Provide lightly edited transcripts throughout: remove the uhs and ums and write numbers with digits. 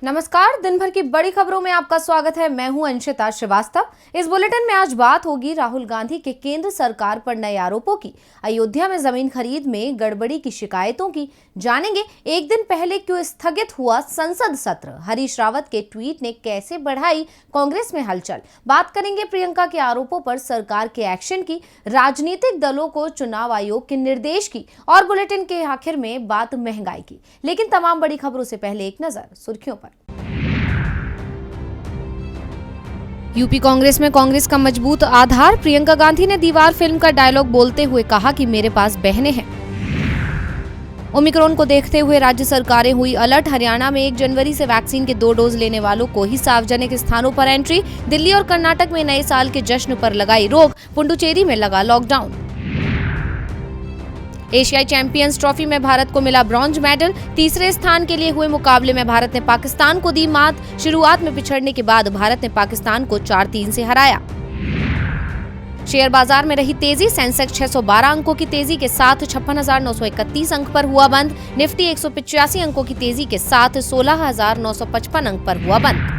नमस्कार। दिन भर की बड़ी खबरों में आपका स्वागत है। मैं हूं अंशिता श्रीवास्तव। इस बुलेटिन में आज बात होगी राहुल गांधी के केंद्र सरकार पर नए आरोपों की, अयोध्या में जमीन खरीद में गड़बड़ी की शिकायतों की, जानेंगे एक दिन पहले क्यों स्थगित हुआ संसद सत्र, हरीश रावत के ट्वीट ने कैसे बढ़ाई कांग्रेस में हलचल, बात करेंगे प्रियंका के आरोपों पर सरकार के एक्शन की, राजनीतिक दलों को चुनाव आयोग के निर्देश की और बुलेटिन के आखिर में बात महंगाई की। लेकिन तमाम बड़ी खबरों से पहले एक नजर सुर्खियों पर। यूपी कांग्रेस में कांग्रेस का मजबूत आधार, प्रियंका गांधी ने दीवार फिल्म का डायलॉग बोलते हुए कहा कि मेरे पास बहनें हैं। ओमिक्रॉन को देखते हुए राज्य सरकारें हुई अलर्ट, हरियाणा में 1 जनवरी से वैक्सीन के 2 डोज लेने वालों को ही सार्वजनिक स्थानों पर एंट्री, दिल्ली और कर्नाटक में नए साल के जश्न पर लगाई रोक, पुडुचेरी में लगा लॉकडाउन। एशियाई चैंपियंस ट्रॉफी में भारत को मिला ब्रॉन्ज मेडल, तीसरे स्थान के लिए हुए मुकाबले में भारत ने पाकिस्तान को दी मात, शुरुआत में पिछड़ने के बाद भारत ने पाकिस्तान को 4-3 से हराया। शेयर बाजार में रही तेजी, सेंसेक्स 612 अंकों की तेजी के साथ 56,931 अंक पर हुआ बंद, निफ्टी 185 अंकों की तेजी के साथ 16,955 अंक पर हुआ बंद।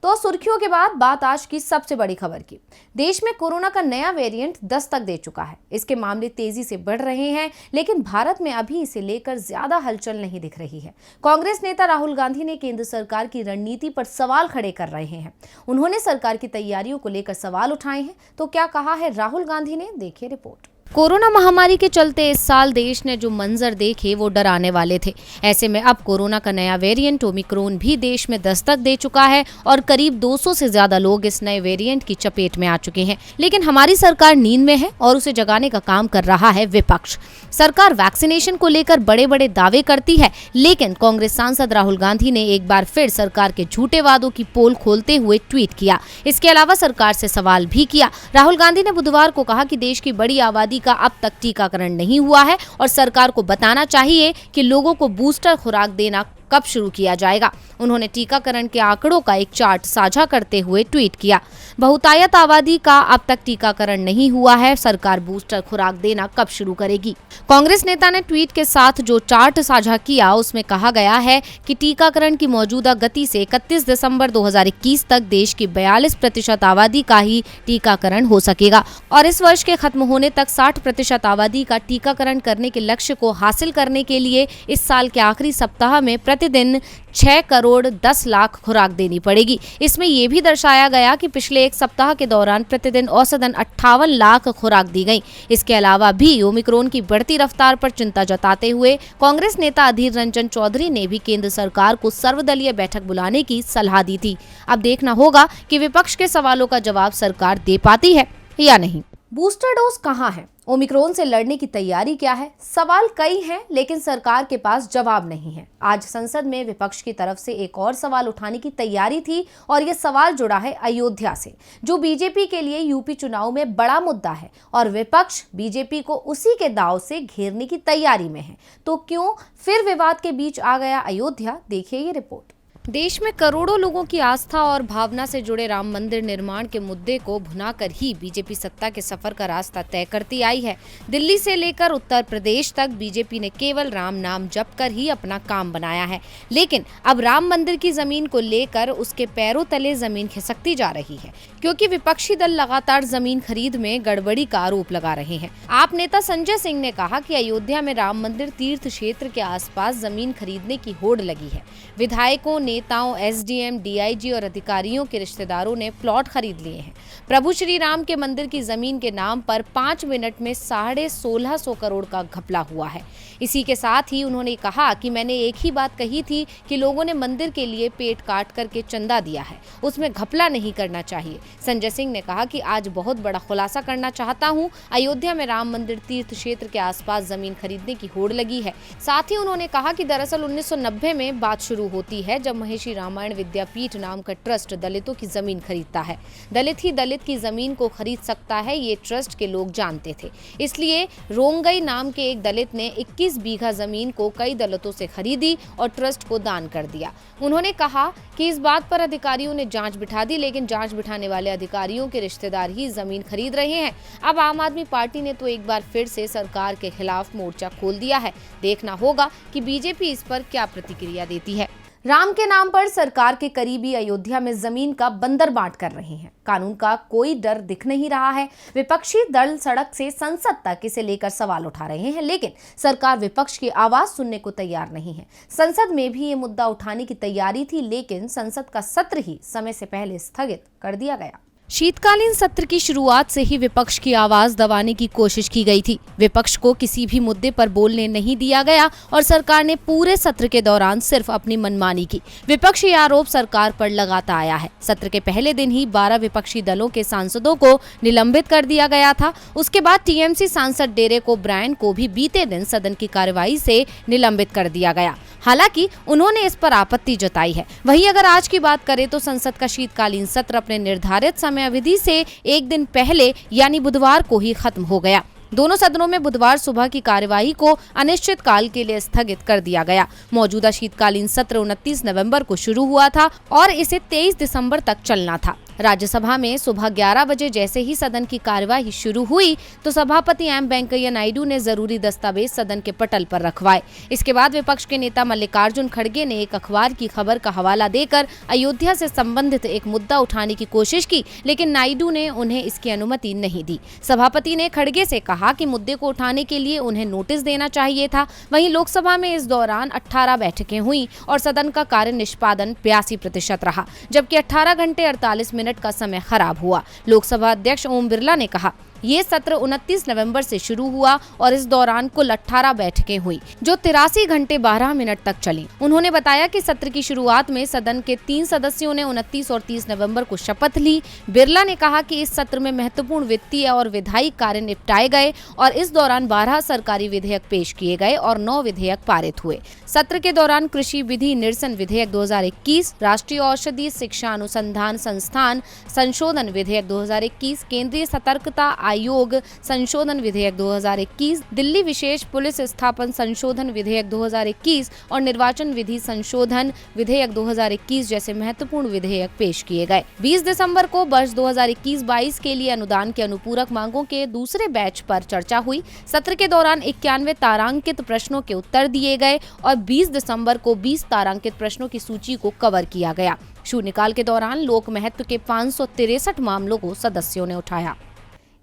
तो सुर्खियों के बाद बात आज की सबसे बड़ी खबर की। देश में कोरोना का नया वेरिएंट दस्तक दे चुका है। इसके मामले तेजी से बढ़ रहे हैं, लेकिन भारत में अभी इसे लेकर ज्यादा हलचल नहीं दिख रही है। कांग्रेस नेता राहुल गांधी ने केंद्र सरकार की रणनीति पर सवाल खड़े कर रहे हैं। उन्होंने सरकार की तैयारियों को लेकर सवाल उठाए हैं। तो क्या कहा है राहुल गांधी ने, देखिए रिपोर्ट। कोरोना महामारी के चलते इस साल देश ने जो मंजर देखे वो डराने वाले थे। ऐसे में अब कोरोना का नया वेरिएंट ओमिक्रॉन भी देश में दस्तक दे चुका है और करीब 200 से ज्यादा लोग इस नए वेरिएंट की चपेट में आ चुके हैं। लेकिन हमारी सरकार नींद में है और उसे जगाने का काम कर रहा है विपक्ष। सरकार वैक्सीनेशन को लेकर बड़े बड़े दावे करती है, लेकिन कांग्रेस सांसद राहुल गांधी ने एक बार फिर सरकार के झूठे वादों की पोल खोलते हुए ट्वीट किया। इसके अलावा सरकार से सवाल भी किया। राहुल गांधी ने बुधवार को कहा कि देश की बड़ी आबादी का अब तक टीकाकरण नहीं हुआ है और सरकार को बताना चाहिए कि लोगों को बूस्टर खुराक देना कब शुरू किया जाएगा। उन्होंने टीकाकरण के आंकड़ों का एक चार्ट साझा करते हुए ट्वीट किया, बहुतायत आबादी का अब तक टीकाकरण नहीं हुआ है, सरकार बूस्टर खुराक देना कब शुरू करेगी। कांग्रेस नेता ने ट्वीट के साथ जो चार्ट साझा किया उसमें कहा गया है कि टीकाकरण की मौजूदा गति से 31 दिसंबर 2021 तक देश की 42% आबादी का ही टीकाकरण हो सकेगा और इस वर्ष के खत्म होने तक 60% आबादी का टीकाकरण करने के लक्ष्य को हासिल करने के लिए इस साल के आखिरी सप्ताह में प्रतिदिन 6 करोड़ 10 लाख खुराक देनी पड़ेगी। इसमें यह भी दर्शाया गया कि पिछले एक सप्ताह के दौरान प्रतिदिन औसतन 58 लाख खुराक दी गई। इसके अलावा भी ओमिक्रॉन की बढ़ती रफ्तार पर चिंता जताते हुए कांग्रेस नेता अधीर रंजन चौधरी ने भी केंद्र सरकार को सर्वदलीय बैठक बुलाने की सलाह दी थी। अब देखना होगा कि विपक्ष के सवालों का जवाब सरकार दे पाती है या नहीं। बूस्टर डोज कहां है? ओमिक्रॉन से लड़ने की तैयारी क्या है? सवाल कई हैं, लेकिन सरकार के पास जवाब नहीं है। आज संसद में विपक्ष की तरफ से एक और सवाल उठाने की तैयारी थी और ये सवाल जुड़ा है अयोध्या से, जो बीजेपी के लिए यूपी चुनाव में बड़ा मुद्दा है और विपक्ष बीजेपी को उसी के दांव से घेरने की तैयारी में है। तो क्यों फिर विवाद के बीच आ गया अयोध्या? देखिए ये रिपोर्ट। देश में करोड़ों लोगों की आस्था और भावना से जुड़े राम मंदिर निर्माण के मुद्दे को भुनाकर ही बीजेपी सत्ता के सफर का रास्ता तय करती आई है। दिल्ली से लेकर उत्तर प्रदेश तक बीजेपी ने केवल राम नाम जप कर ही अपना काम बनाया है, लेकिन अब राम मंदिर की जमीन को लेकर उसके पैरों तले जमीन खिसकती जा रही है, क्योंकि विपक्षी दल लगातार जमीन खरीद में गड़बड़ी का आरोप लगा रहे हैं। आप नेता संजय सिंह ने कहा कि अयोध्या में राम मंदिर तीर्थ क्षेत्र के आसपास जमीन खरीदने की होड़ लगी है। विधायकों, नेताओं, एसडीएम, डीआईजी और अधिकारियों के रिश्तेदारों ने प्लॉट खरीद लिए हैं। प्रभु श्री राम के मंदिर की जमीन के नाम पर 5 मिनट में 1650 करोड़ का घपला हुआ है। इसी के साथ ही उन्होंने कहा कि मैंने एक ही बात कही थी कि लोगों ने मंदिर के लिए पेट काट करके चंदा दिया है, उसमें घपला नहीं करना चाहिए। संजय सिंह ने कहा कि आज बहुत बड़ा खुलासा करना चाहता हूं, अयोध्या में राम मंदिर तीर्थ क्षेत्र के आसपास जमीन खरीदने की होड़ लगी है। साथ ही उन्होंने कहा कि दरअसल 1990 में बात शुरू होती है, जब महर्षि रामायण विद्यापीठ नाम का ट्रस्ट दलितों की जमीन खरीदता है। दलित ही दलित की जमीन को खरीद सकता है, ये ट्रस्ट के लोग जानते थे। इसलिए रोंगई नाम के एक दलित ने 21 बीघा जमीन को कई दलितों से खरीदी और ट्रस्ट को दान कर दिया। उन्होंने कहा कि इस बात पर अधिकारियों ने जांच बिठा दी, लेकिन जांच बिठाने वाले अधिकारियों के रिश्तेदार ही जमीन खरीद रहे हैं। अब आम आदमी पार्टी ने तो एक बार फिर से सरकार के खिलाफ मोर्चा खोल दिया है। देखना होगा कि बीजेपी इस पर क्या प्रतिक्रिया देती है। राम के नाम पर सरकार के करीबी अयोध्या में जमीन का बंदर बांट कर रहे हैं। कानून का कोई डर दिख नहीं रहा है। विपक्षी दल सड़क से संसद तक इसे लेकर सवाल उठा रहे हैं, लेकिन सरकार विपक्ष की आवाज सुनने को तैयार नहीं है। संसद में भी ये मुद्दा उठाने की तैयारी थी, लेकिन संसद का सत्र ही समय से पहले स्थगित कर दिया गया। शीतकालीन सत्र की शुरुआत से ही विपक्ष की आवाज दबाने की कोशिश की गई थी। विपक्ष को किसी भी मुद्दे पर बोलने नहीं दिया गया और सरकार ने पूरे सत्र के दौरान सिर्फ अपनी मनमानी की। विपक्ष ये आरोप सरकार पर लगाता आया है। सत्र के पहले दिन ही 12 विपक्षी दलों के सांसदों को निलंबित कर दिया गया था। उसके बाद टीएमसी सांसद डेरेक ओब्रायन को भी बीते दिन सदन की कार्यवाही से निलंबित कर दिया गया। हालांकि उन्होंने इस पर आपत्ति जताई है। वहीं अगर आज की बात करें तो संसद का शीतकालीन सत्र अपने निर्धारित समय अवधि से एक दिन पहले यानी बुधवार को ही खत्म हो गया। दोनों सदनों में बुधवार सुबह की कार्यवाही को अनिश्चित काल के लिए स्थगित कर दिया गया। मौजूदा शीतकालीन सत्र 29 नवंबर को शुरू हुआ था और इसे 23 दिसंबर तक चलना था। राज्यसभा में सुबह 11 बजे जैसे ही सदन की कार्यवाही शुरू हुई तो सभापति एम वेंकैया नायडू ने जरूरी दस्तावेज सदन के पटल पर रखवाए। इसके बाद विपक्ष के नेता मल्लिकार्जुन खड़गे ने एक अखबार की खबर का हवाला देकर अयोध्या से संबंधित एक मुद्दा उठाने की कोशिश की, लेकिन नायडू ने उन्हें इसकी अनुमति नहीं दी। सभापति ने खड़गे से कहा कि मुद्दे को उठाने के लिए उन्हें नोटिस देना चाहिए था। वहीं लोकसभा में इस दौरान 18 बैठकें हुई और सदन का कार्य निष्पादन 82% रहा, जबकि 18 घंटे 48 मिनट का समय खराब हुआ। लोकसभा अध्यक्ष ओम बिरला ने कहा, ये सत्र 29 नवंबर से शुरू हुआ और इस दौरान कुल 18 बैठकें हुई जो 83 घंटे 12 मिनट तक चली। उन्होंने बताया कि सत्र की शुरुआत में सदन के 3 सदस्यों ने 29 और 30 नवंबर को शपथ ली। बिरला ने कहा कि इस सत्र में महत्वपूर्ण वित्तीय और विधायी कार्य निपटाए गए और इस दौरान 12 सरकारी विधेयक पेश किए गए और 9 विधेयक पारित हुए। सत्र के दौरान कृषि विधि निरसन विधेयक 2021, राष्ट्रीय औषधि शिक्षा अनुसंधान संस्थान संशोधन विधेयक 2021, केंद्रीय सतर्कता आयोग संशोधन विधेयक 2021, दिल्ली विशेष पुलिस स्थापन संशोधन विधेयक 2021 और निर्वाचन विधि संशोधन विधेयक 2021 जैसे महत्वपूर्ण विधेयक पेश किए गए। 20 दिसंबर को वर्ष 2021-22 के लिए अनुदान के अनुपूरक मांगों के दूसरे बैच पर चर्चा हुई। सत्र के दौरान 91 तारांकित प्रश्नों के उत्तर दिए गए और 20 दिसंबर को 20 तारांकित प्रश्नों की सूची को कवर किया गया। शून्यकाल के दौरान लोक महत्व के 563 मामलों को सदस्यों ने उठाया।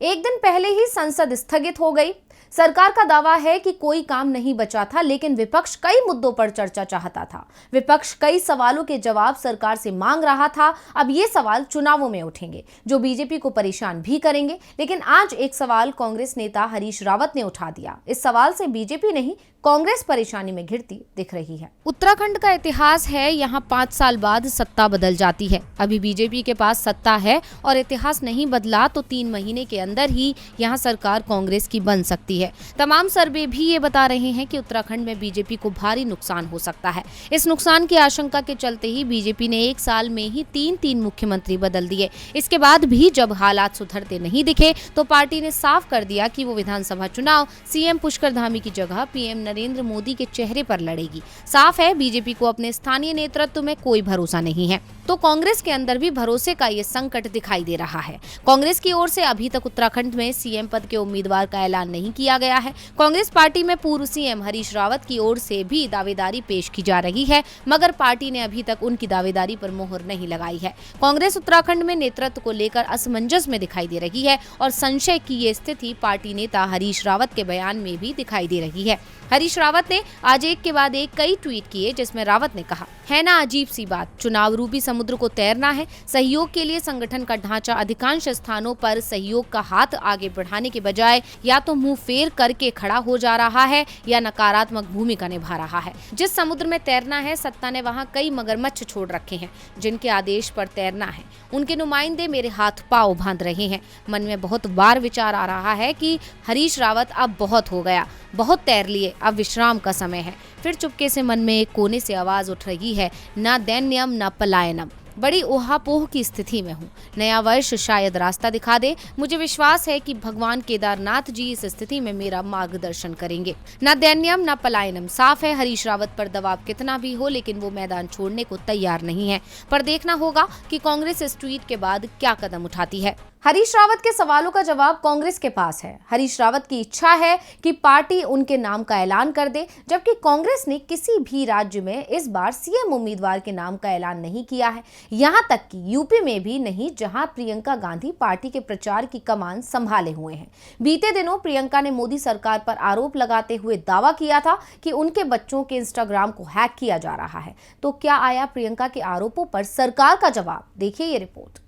एक दिन पहले ही संसद स्थगित हो गई। सरकार का दावा है कि कोई काम नहीं बचा था, लेकिन विपक्ष कई मुद्दों पर चर्चा चाहता था। विपक्ष कई सवालों के जवाब सरकार से मांग रहा था। अब ये सवाल चुनावों में उठेंगे जो बीजेपी को परेशान भी करेंगे। लेकिन आज एक सवाल कांग्रेस नेता हरीश रावत ने उठा दिया। इस सवाल से बीजेपी नहीं, कांग्रेस परेशानी में घिरती दिख रही है। उत्तराखंड का इतिहास है, यहाँ 5 साल बाद सत्ता बदल जाती है। अभी बीजेपी के पास सत्ता है और इतिहास नहीं बदला तो 3 महीने के अंदर ही यहाँ सरकार कांग्रेस की बन सकती है। तमाम सर्वे भी ये बता रहे हैं कि उत्तराखंड में बीजेपी को भारी नुकसान हो सकता है। इस नुकसान की आशंका के चलते ही बीजेपी ने 1 साल में ही 3 मुख्यमंत्री बदल दिए। इसके बाद भी जब हालात सुधरते नहीं दिखे तो पार्टी ने साफ कर दिया कि वो विधानसभा चुनाव सीएम पुष्कर धामी की जगह पीएम नरेंद्र मोदी के चेहरे पर लड़ेगी। साफ है बीजेपी को अपने स्थानीय नेतृत्व में कोई भरोसा नहीं है, तो कांग्रेस के अंदर भी भरोसे का ये संकट दिखाई दे रहा है। कांग्रेस की ओर से अभी तक उत्तराखंड में सीएम पद के उम्मीदवार का ऐलान नहीं किया गया है। कांग्रेस पार्टी में पूर्व सीएम हरीश रावत की ओर से भी दावेदारी पेश की जा रही है, मगर पार्टी ने अभी तक उनकी दावेदारी पर मोहर नहीं लगाई है। कांग्रेस उत्तराखंड में नेतृत्व को लेकर असमंजस में दिखाई दे रही है और संशय की ये स्थिति पार्टी नेता हरीश रावत के बयान में भी दिखाई दे रही है। हरीश रावत ने आज एक के बाद एक कई ट्वीट किए, जिसमें रावत ने कहा, है ना अजीब सी बात, चुनाव रूपी समुद्र को तैरना है। सहयोग के लिए संगठन का ढांचा अधिकांश स्थानों पर सहयोग का हाथ आगे बढ़ाने के बजाय या तो मुंह फेर करके खड़ा हो जा रहा है या नकारात्मक भूमिका निभा रहा है। जिस समुद्र में तैरना है, सत्ता ने वहां कई मगरमच्छ छोड़ रखे हैं जिनके आदेश पर तैरना है। उनके नुमाइंदे मेरे हाथ पांव बांध रहे हैं। मन में बहुत बार विचार आ रहा है कि हरीश रावत अब बहुत हो गया, बहुत तैर लिए, अब विश्राम का समय है। फिर चुपके से मन में एक कोने से आवाज उठ रही है, ना दैन्यम ना पलायनम। बड़ी ओहापोह की स्थिति में हूँ। नया वर्ष शायद रास्ता दिखा दे। मुझे विश्वास है कि भगवान केदारनाथ जी इस स्थिति में मेरा मार्गदर्शन करेंगे। ना दैन्यम ना पलायनम। साफ है हरीश रावत पर दबाव कितना भी हो, लेकिन वो मैदान छोड़ने को तैयार नहीं है। पर देखना होगा कि कांग्रेस इस ट्वीट के बाद क्या कदम उठाती है। हरीश रावत के सवालों का जवाब कांग्रेस के पास है। हरीश रावत की इच्छा है कि पार्टी उनके नाम का ऐलान कर दे, जबकि कांग्रेस ने किसी भी राज्य में इस बार सीएम उम्मीदवार के नाम का ऐलान नहीं किया है, यहां तक कि यूपी में भी नहीं, जहां प्रियंका गांधी पार्टी के प्रचार की कमान संभाले हुए हैं। बीते दिनों प्रियंका ने मोदी सरकार पर आरोप लगाते हुए दावा किया था कि उनके बच्चों के इंस्टाग्राम को हैक किया जा रहा है। तो क्या आया प्रियंका के आरोपों पर सरकार का जवाब? देखिए ये रिपोर्ट।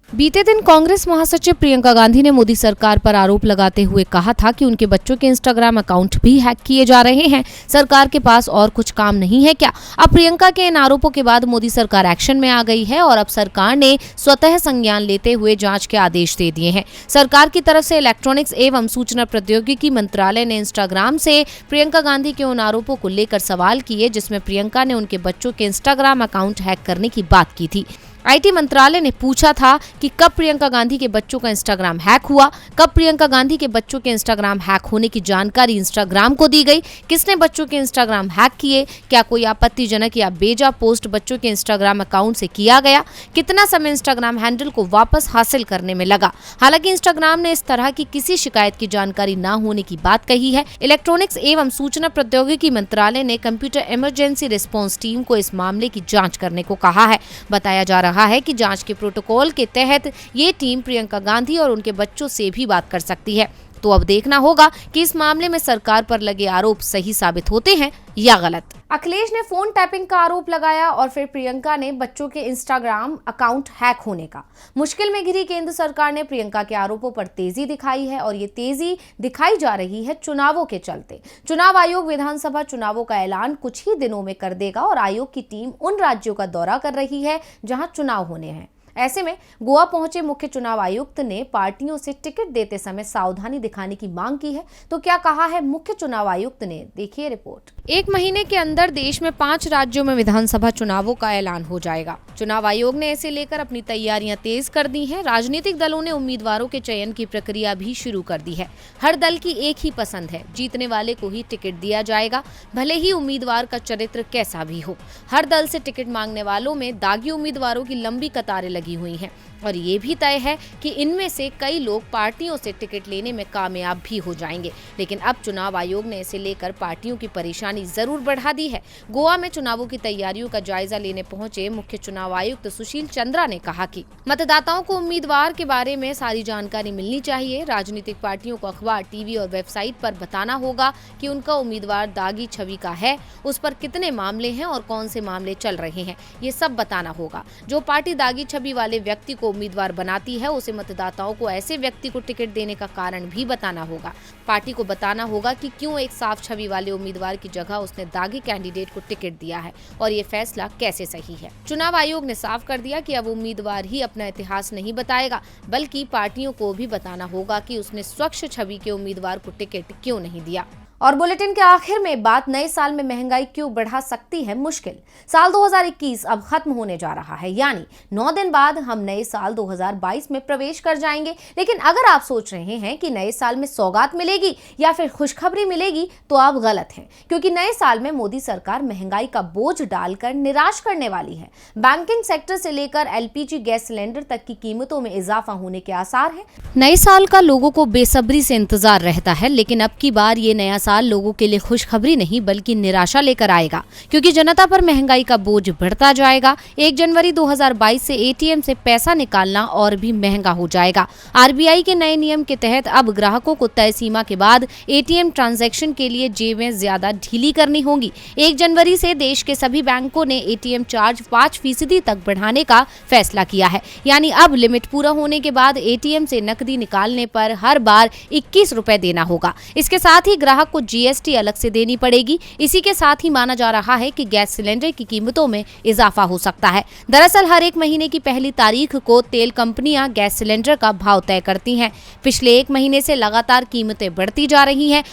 बीते दिन कांग्रेस महासचिव प्रियंका गांधी ने मोदी सरकार पर आरोप लगाते हुए कहा था कि उनके बच्चों के इंस्टाग्राम अकाउंट भी हैक किए जा रहे हैं। सरकार के पास और कुछ काम नहीं है क्या? अब प्रियंका के इन आरोपों के बाद मोदी सरकार एक्शन में आ गई है और अब सरकार ने स्वतः संज्ञान लेते हुए जांच के आदेश दे दिए हैं। सरकार की तरफ से इलेक्ट्रॉनिक्स एवं सूचना प्रौद्योगिकी मंत्रालय ने इंस्टाग्राम से प्रियंका गांधी के उन आरोपों को लेकर सवाल किए जिसमें प्रियंका ने उनके बच्चों के इंस्टाग्राम अकाउंट हैक करने की बात की थी। आईटी मंत्रालय ने पूछा था कि कब प्रियंका गांधी के बच्चों का इंस्टाग्राम हैक हुआ, कब प्रियंका गांधी के बच्चों के इंस्टाग्राम हैक होने की जानकारी इंस्टाग्राम को दी गई, किसने बच्चों के इंस्टाग्राम हैक किए, क्या कोई आपत्तिजनक या बेजा पोस्ट बच्चों के इंस्टाग्राम अकाउंट से किया गया, कितना समय इंस्टाग्राम हैंडल को वापस हासिल करने में लगा। हालांकि इंस्टाग्राम ने इस तरह की किसी शिकायत की जानकारी न होने की बात कही है। इलेक्ट्रॉनिक्स एवं सूचना प्रौद्योगिकी मंत्रालय ने कंप्यूटर इमरजेंसी रिस्पांस टीम को इस मामले की जाँच करने को कहा है। बताया जा रहा है कि जांच के प्रोटोकॉल के तहत ये टीम प्रियंका गांधी और उनके बच्चों से भी बात कर सकती है। तो अब देखना होगा कि इस मामले में सरकार पर लगे आरोप सही साबित होते हैं या गलत। अखिलेश ने फोन टैपिंग का आरोप लगाया और फिर प्रियंका ने बच्चों के इंस्टाग्राम अकाउंट हैक होने का। मुश्किल में घिरी केंद्र सरकार ने प्रियंका के आरोपों पर तेजी दिखाई है और ये तेजी दिखाई जा रही है चुनावों के चलते। चुनाव आयोग विधानसभा चुनावों का ऐलान कुछ ही दिनों में कर देगा और आयोग की टीम उन राज्यों का दौरा कर रही है जहां चुनाव होने हैं। ऐसे में गोवा पहुंचे मुख्य चुनाव आयुक्त ने पार्टियों से टिकट देते समय सावधानी दिखाने की मांग की है। तो क्या कहा है मुख्य चुनाव आयुक्त ने? देखिए रिपोर्ट। 1 महीने के अंदर देश में 5 राज्यों में विधानसभा चुनावों का ऐलान हो जाएगा। चुनाव आयोग ने इसे लेकर अपनी तैयारियां तेज कर दी हैं। राजनीतिक दलों ने उम्मीदवारों के चयन की प्रक्रिया भी शुरू कर दी है। हर दल की एक ही पसंद है, जीतने वाले को ही टिकट दिया जाएगा, भले ही उम्मीदवार का चरित्र कैसा भी हो। हर दल से टिकट मांगने वालों में दागी उम्मीदवारों की लंबी कतारें लगी हुई हैं और ये भी तय है कि इनमें से कई लोग पार्टियों से टिकट लेने में कामयाब भी हो जाएंगे। लेकिन अब चुनाव आयोग ने इसे लेकर पार्टियों की परेशानी जरूर बढ़ा दी है। गोवा में चुनावों की तैयारियों का जायजा लेने पहुंचे मुख्य चुनाव आयुक्त सुशील चंद्रा ने कहा कि मतदाताओं को उम्मीदवार के बारे में सारी जानकारी मिलनी चाहिए। राजनीतिक पार्टियों को अखबार, टीवी और वेबसाइट पर बताना होगा कि उनका उम्मीदवार दागी छवि का है, उस पर कितने मामले हैं और कौन से मामले चल रहे हैं, ये सब बताना होगा। जो पार्टी दागी छवि वाले व्यक्ति को उम्मीदवार बनाती है उसे मतदाताओं को ऐसे व्यक्ति को टिकट देने का कारण भी बताना होगा। पार्टी को बताना होगा कि क्यों एक साफ छवि वाले उम्मीदवार की जगह उसने दागी कैंडिडेट को टिकट दिया है और ये फैसला कैसे सही है। चुनाव आयोग ने साफ कर दिया कि अब उम्मीदवार ही अपना इतिहास नहीं बताएगा, बल्कि पार्टियों को भी बताना होगा कि उसने स्वच्छ छवि के उम्मीदवार को टिकट क्यों नहीं दिया। और बुलेटिन के आखिर में बात, नए साल में महंगाई क्यों बढ़ा सकती है मुश्किल। साल 2021 अब खत्म होने जा रहा है, यानी 9 दिन बाद हम नए साल 2022 में प्रवेश कर जाएंगे। लेकिन अगर आप सोच रहे हैं कि नए साल में सौगात मिलेगी या फिर खुशखबरी मिलेगी तो आप गलत हैं, क्योंकि नए साल में मोदी सरकार महंगाई का बोझ डालकर निराश करने वाली है। बैंकिंग सेक्टर से लेकर एलपीजी गैस सिलेंडर तक की कीमतों में इजाफा होने के आसार हैं। नए साल का लोगों को बेसब्री से इंतजार रहता है, लेकिन अब की बार ये नया साल लोगों के लिए खुशखबरी नहीं बल्कि निराशा लेकर आएगा, क्योंकि जनता पर महंगाई का बोझ बढ़ता जाएगा। 1 जनवरी 2022 से एटीएम से पैसा निकालना और भी महंगा हो जाएगा। आरबीआई के नए नियम के तहत अब ग्राहकों को तय सीमा के बाद एटीएम ट्रांजैक्शन के लिए जेबें ज्यादा ढीली करनी होंगी। 1 जनवरी से देश के सभी बैंकों ने एटीएम चार्ज 5% तक बढ़ाने का फैसला किया है, यानी अब लिमिट पूरा होने के बाद एटीएम से नकदी निकालने पर हर बार 21 रुपए देना होगा। इसके साथ ही ग्राहक को जीएसटी अलग से देनी पड़ेगी। इसी के साथ ही माना जा रहा है कि गैस सिलेंडर की कीमतों में इजाफा हो सकता है। दरअसल हर एक महीने की पहली तारीख को तेल कंपनियां गैस सिलेंडर का भाव तय करती हैं। पिछले 1 महीने से लगातार कीमतें बढ़ती जा रही हैं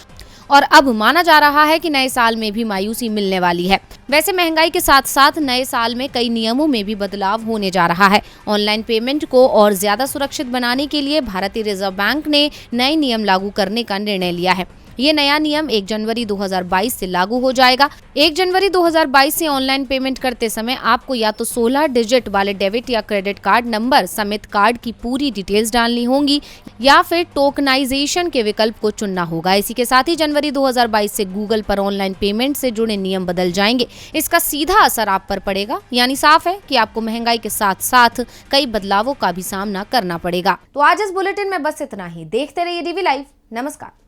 और अब माना जा रहा है कि नए साल में भी मायूसी मिलने वाली है। वैसे महंगाई के साथ साथ नए साल में कई नियमों में भी बदलाव होने जा रहा है। ऑनलाइन पेमेंट को और ज्यादा सुरक्षित बनाने के लिए भारतीय रिजर्व बैंक ने नए नियम लागू करने का निर्णय लिया है। ये नया नियम 1 जनवरी 2022 से लागू हो जाएगा। 1 जनवरी 2022 से ऑनलाइन पेमेंट करते समय आपको या तो 16 डिजिट वाले डेबिट या क्रेडिट कार्ड नंबर समेत कार्ड की पूरी डिटेल्स डालनी होंगी या फिर टोकनाइजेशन के विकल्प को चुनना होगा। इसी के साथ ही जनवरी 2022 से गूगल पर ऑनलाइन पेमेंट से जुड़े नियम बदल जाएंगे। इसका सीधा असर आप पर पड़ेगा, यानी साफ है कि आपको महंगाई के साथ साथ कई बदलावों का भी सामना करना पड़ेगा। तो आज इस बुलेटिन में बस इतना ही। देखते रहिए डीवी लाइव। नमस्कार।